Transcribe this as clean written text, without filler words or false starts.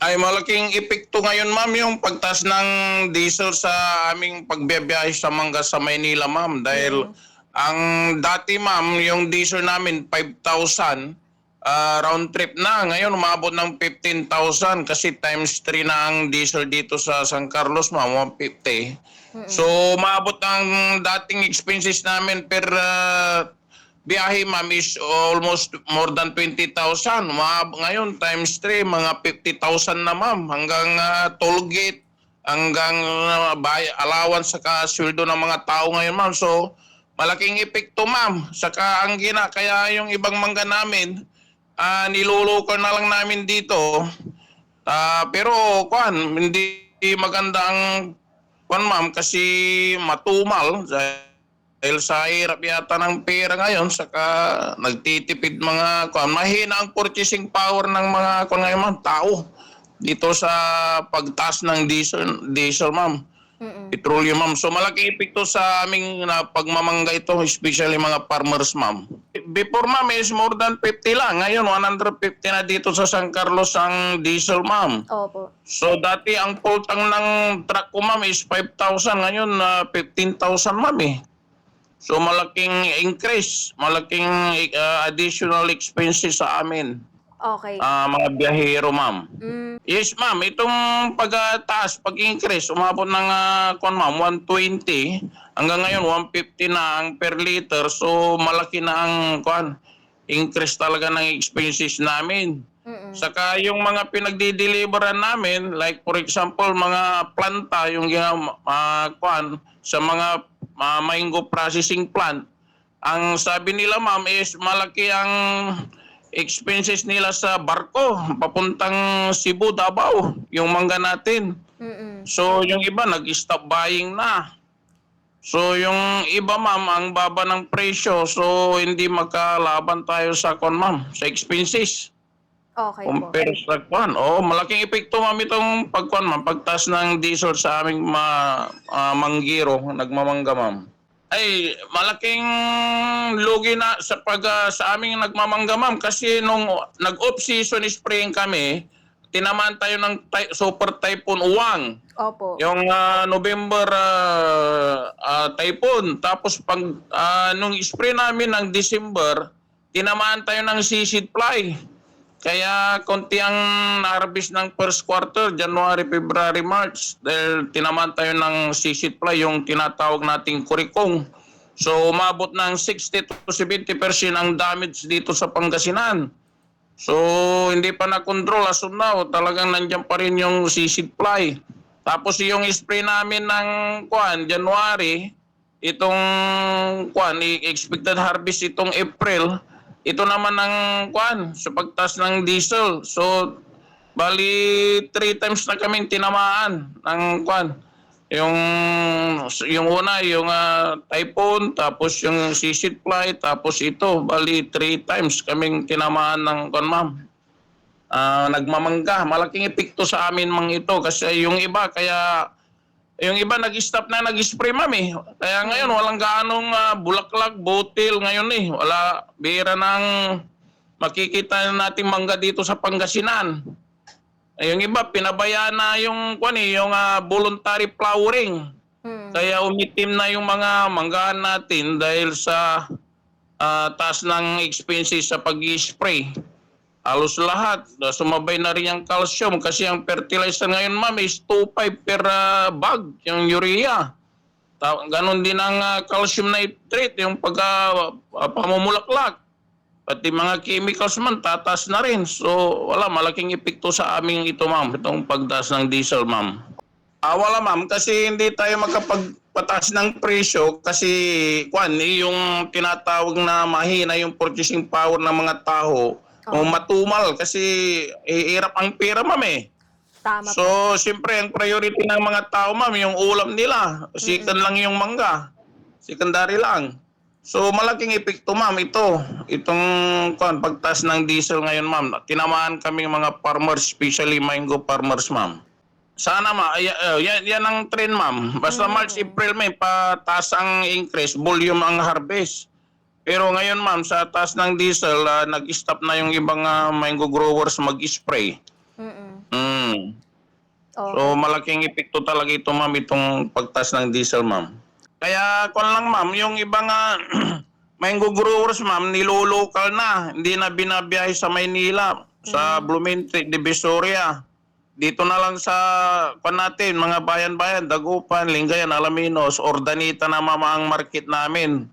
Ay malaking epekto ngayon ma'am yung pagtaas ng diesel sa aming pagbiyahe sa Manga sa Maynila ma'am dahil ang dati ma'am yung diesel namin 5,000 round trip na ngayon umabot ng 15,000 kasi times 3 na ang diesel dito sa San Carlos ma'am 150. So umabot ang dating expenses namin per biyahe ma'am is almost more than 20,000. Ngayon times 3 mga 50,000 na ma'am hanggang toll gate, hanggang allowance sa kasweldo ng mga tao ngayon ma'am. So malaking epekto ma'am. Saka ang kaya yung ibang mangga namin niluluko na lang namin dito. Pero hindi maganda ang ma'am kasi matumal dahil sa hirap yata ng pera ngayon, saka nagtitipid mahina ang purchasing power ng mga ngayon tao dito sa pagtaas ng diesel ma'am. Petroleum ma'am. So malaking epekto sa aming pagmamangga ito, especially mga farmers ma'am. Before ma'am is more than 50 lang. Ngayon 150 na dito sa San Carlos ang diesel ma'am. Opo. So dati ang full tank ng truck ko ma'am is 5,000. Ngayon 15,000 ma'am eh. So malaking increase, malaking additional expenses sa amin. Okay. Mga biyahero ma'am. Yes ma'am, itong pag-increase, umabot ng ma'am, 120. Hanggang ngayon, 150 na ang per liter. So malaki na ang increase talaga ng expenses namin. Saka yung mga pinagdi-deliveran namin, like for example, mga planta, yung sa mga mango processing plant, ang sabi nila ma'am is malaki ang expenses nila sa barko papuntang Cebu, Davao, yung mangga natin. So yung iba nag-stop buying na. So yung iba ma'am ang baba ng presyo, so hindi makalaban tayo sa ma'am, sa expenses. Okay po. Compare sa malaking epekto ma'am itong pagtaas ng diesel sa aming manggiro, nagmamangga ma'am. Ay, malaking lugi na sa aming nagmamangga ma'am kasi nung nag-off season spraying kami, tinamaan tayo ng super typhoon Uwang. Opo. Yung November typhoon. Tapos nung spray namin ng December, tinamaan tayo ng seed fly. Kaya konti ang na-harvest ng first quarter, January, February, March. Dahil tinamaan tayo ng seed fly, yung tinatawag nating kurikong. So umabot ng 60 to 70% ang damage dito sa Pangasinan. So hindi pa na-control as of now, talagang nandiyan pa rin yung seed fly. Tapos yung spray namin ng January, itong expected harvest itong April, ito naman ang sa pagtaas ng diesel. So bali 3 times na kaming tinamaan ng yung una yung typhoon, tapos yung seed fly, tapos ito bali 3 times kaming tinamaan ng ma'am. Nagmamangga, malaking epekto sa amin ito kasi yung iba nag-stop na nag-spray ma'am eh. Kaya ngayon walang gaanong bulaklak, butil ngayon eh. Wala, bira nang makikita natin mangga dito sa Pangasinan. Yung iba pinabayaan na yung voluntary flowering. Kaya umitim na yung mga manggahan natin dahil sa taas ng expenses sa pag-spray. Halos lahat, sumabay na rin ang calcium kasi ang fertilizer ngayon ma'am is 2.5 per bag, yung urea. Ganon din ang calcium nitrate, yung pamumulaklak. Pati mga chemicals man, tatas na rin. So wala, malaking epekto sa aming ito ma'am, itong pagtaas ng diesel ma'am. Wala ma'am, kasi hindi tayo makapagpataas ng presyo kasi yung tinatawag na mahina yung purchasing power ng mga tao. Matumal kasi hirap ang pera ma'am eh. Tama So siyempre ang priority ng mga tao ma'am yung ulam nila. Second lang yung mangga. Secondary lang. So malaking epekto ma'am itong pagtaas ng diesel ngayon ma'am. Tinamaan kami mga farmers, especially mango farmers ma'am. Sana yan ang trend ma'am. Basta March, April may pataas ang increase, volume ang harvest. Pero ngayon ma'am, sa taas ng diesel, nag-stop na yung ibang mango growers mag-spray. So malaking epekto talaga ito ma'am, itong pagtaas ng diesel ma'am. Kaya kung lang ma'am, yung ibang mango growers ma'am, nilolokal na. Hindi na binabiyahe sa Maynila, sa Blumentritt, Divisoria. Dito na lang sa natin, mga bayan-bayan, Dagupan, Lingayen, Alaminos, Ordanita na mama ang market namin.